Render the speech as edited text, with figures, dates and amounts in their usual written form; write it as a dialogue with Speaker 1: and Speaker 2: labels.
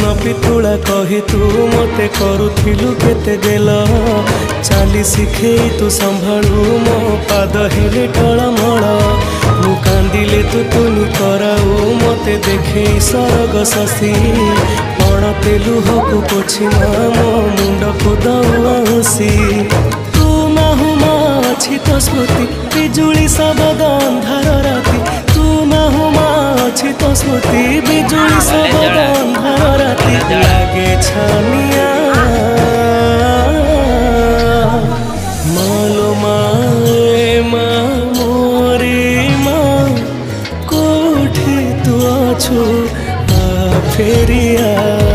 Speaker 1: न पितुला कही तू मते करुथिलु केते गेल चाली शिखे तू संभाळू मो पाद हेले टळमळ मु कांदिले तू तुनी कराऊ मते देखे सरग शशि पण तेलु हकु पोछि मो मुंड को दउसी तू नाहु माछि तो स्मृति बिजुली सबद अंधार राति तू नाहु माछि तो स्मृति बिजुली सबद अंधार राति लागे छानिया मालो माए मा मोरी मा कोठी तू अछु आ फेरिया।